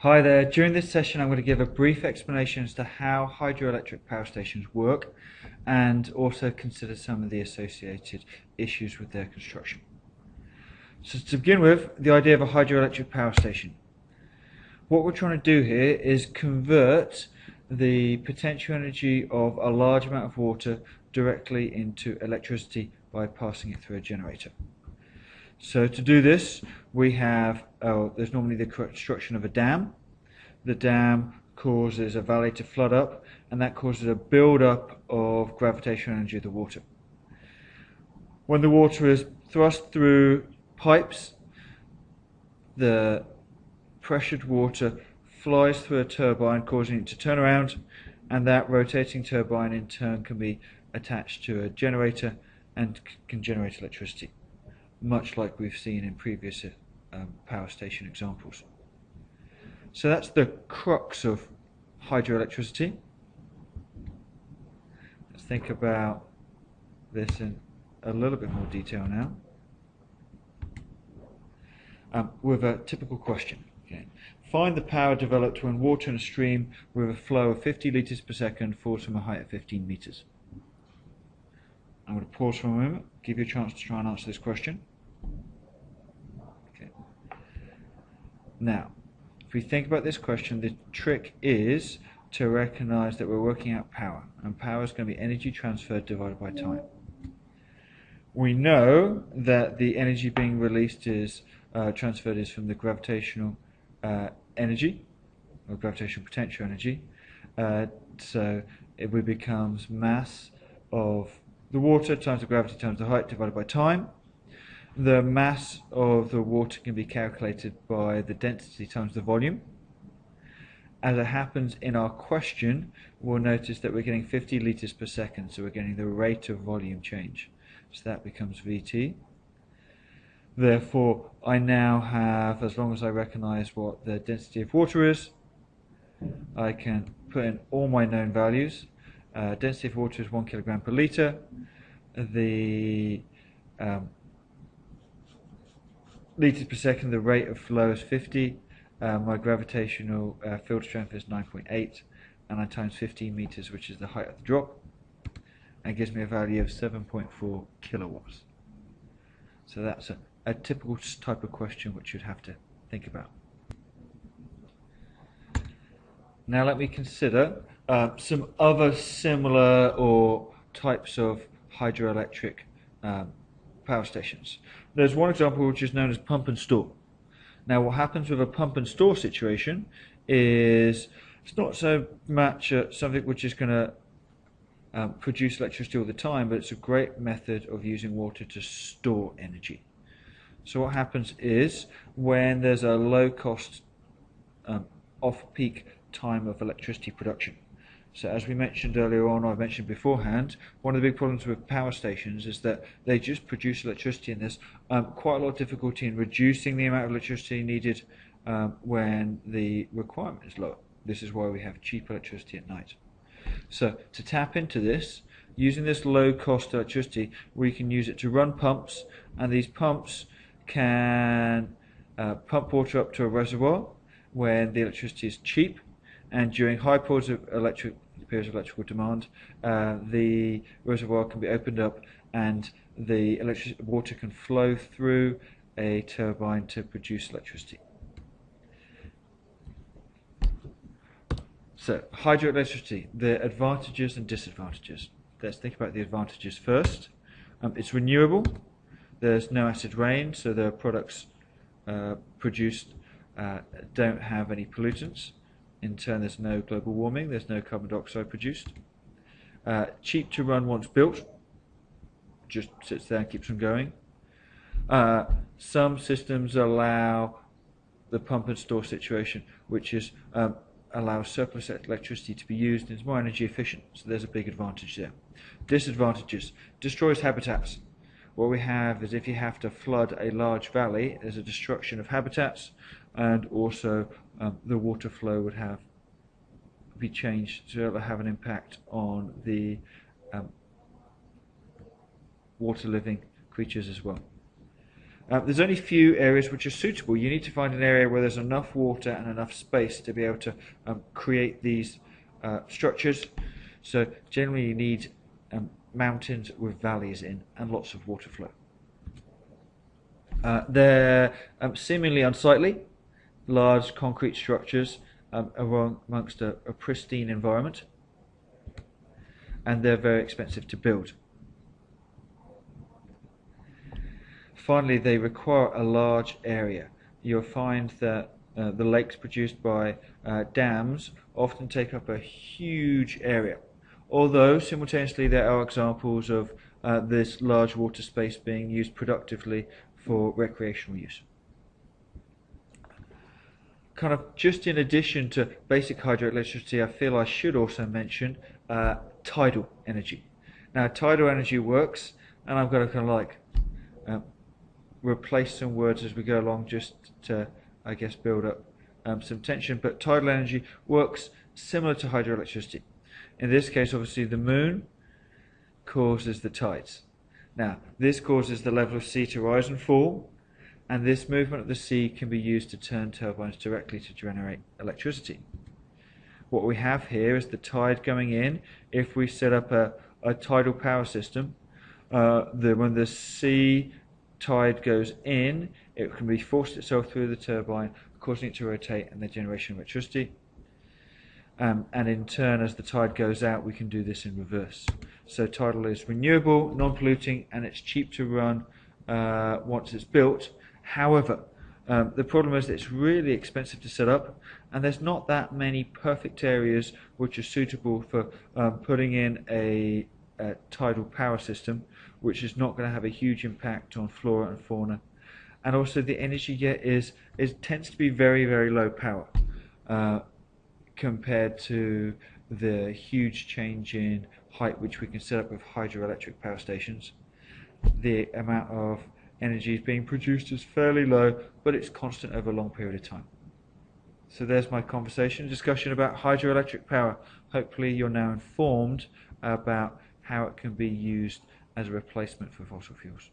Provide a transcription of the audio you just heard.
Hi there. During this session I'm going to give a brief explanation as to how hydroelectric power stations work and also consider some of the associated issues with their construction. So to begin with, the idea of a hydroelectric power station. What we're trying to do here is convert the potential energy of a large amount of water directly into electricity by passing it through a generator. So to do this, we have, there's normally the construction of a dam. The dam causes a valley to flood up, and that causes a build-up of gravitational energy of the water. When the water is thrust through pipes, the pressured water flies through a turbine, causing it to turn around, and that rotating turbine in turn can be attached to a generator and can generate electricity, much like we've seen in previous power station examples. So that's the crux of hydroelectricity. Let's think about this in a little bit more detail now, with a typical question. Okay. Find the power developed when water in a stream with a flow of 50 litres per second falls from a height of 15 metres. I'm going to pause for a moment, give you a chance to try and answer this question. Okay. Now, if we think about this question, the trick is to recognize that we're working out power, and power is going to be energy transferred divided by time. We know that the energy being released is transferred is from the gravitational energy, or gravitational potential energy. So it becomes mass of the water times the gravity times the height divided by time. The mass of the water can be calculated by the density times the volume. As it happens in our question, we'll notice that we're getting 50 litres per second, so we're getting the rate of volume change. So that becomes Vt. Therefore, I now have, as long as I recognise what the density of water is, I can put in all my known values. Density of water is 1 kilogram per litre. The litres per second, the rate of flow is 50. My gravitational field strength is 9.8, and I times 15 meters, which is the height of the drop, and gives me a value of 7.4 kilowatts. So that's a typical type of question which you'd have to think about. Now let me consider some other similar or types of hydroelectric power stations. There's one example which is known as pump and store. Now what happens with a pump and store situation is it's not so much something which is going to produce electricity all the time, but it's a great method of using water to store energy. So what happens is when there's a low cost off-peak time of electricity production. So as we mentioned earlier on, or I mentioned beforehand, one of the big problems with power stations is that they just produce electricity, and there's quite a lot of difficulty in reducing the amount of electricity needed when the requirement is low. This is why we have cheap electricity at night. So to tap into this, using this low cost electricity, we can use it to run pumps, and these pumps can pump water up to a reservoir when the electricity is cheap. And during high periods of electrical demand, the reservoir can be opened up and the water can flow through a turbine to produce electricity. So, hydroelectricity, the advantages and disadvantages. Let's think about the advantages first. It's renewable, there's no acid rain, so the products produced don't have any pollutants. In turn, there's no global warming, there's no carbon dioxide produced. Cheap to run once built, just sits there and keeps on going. Some systems allow the pump and store situation, which is allows surplus electricity to be used and is more energy efficient, so there's a big advantage there. Disadvantages: destroys habitats. What we have is if you have to flood a large valley, there's a destruction of habitats, and also the water flow would be changed to have an impact on the water living creatures as well. There's only a few areas which are suitable. You need to find an area where there's enough water and enough space to be able to create these structures. So generally you need mountains with valleys in and lots of water flow. They're seemingly unsightly, large concrete structures amongst a pristine environment, and they're very expensive to build. Finally, they require a large area. You'll find that the lakes produced by dams often take up a huge area, although simultaneously there are examples of this large water space being used productively for recreational use. Kind of just in addition to basic hydroelectricity, I feel I should also mention tidal energy. Now, tidal energy works, and I'm going to kind of like replace some words as we go along just to, I guess, build up some tension, but tidal energy works similar to hydroelectricity. In this case, obviously, the moon causes the tides. Now, this causes the level of sea to rise and fall, and this movement of the sea can be used to turn turbines directly to generate electricity. What we have here is the tide going in. If we set up a tidal power system, when the sea tide goes in, it can be forced itself through the turbine, causing it to rotate and the generation of electricity. And in turn, as the tide goes out, we can do this in reverse. So tidal is renewable, non-polluting, and it's cheap to run once it's built. However, the problem is that it's really expensive to set up, and there's not that many perfect areas which are suitable for putting in a tidal power system, which is not going to have a huge impact on flora and fauna. And also the energy you get tends to be very, very low power compared to the huge change in height which we can set up with hydroelectric power stations. The amount of energy being produced is fairly low, but it's constant over a long period of time. So there's my discussion about hydroelectric power. Hopefully you're now informed about how it can be used as a replacement for fossil fuels.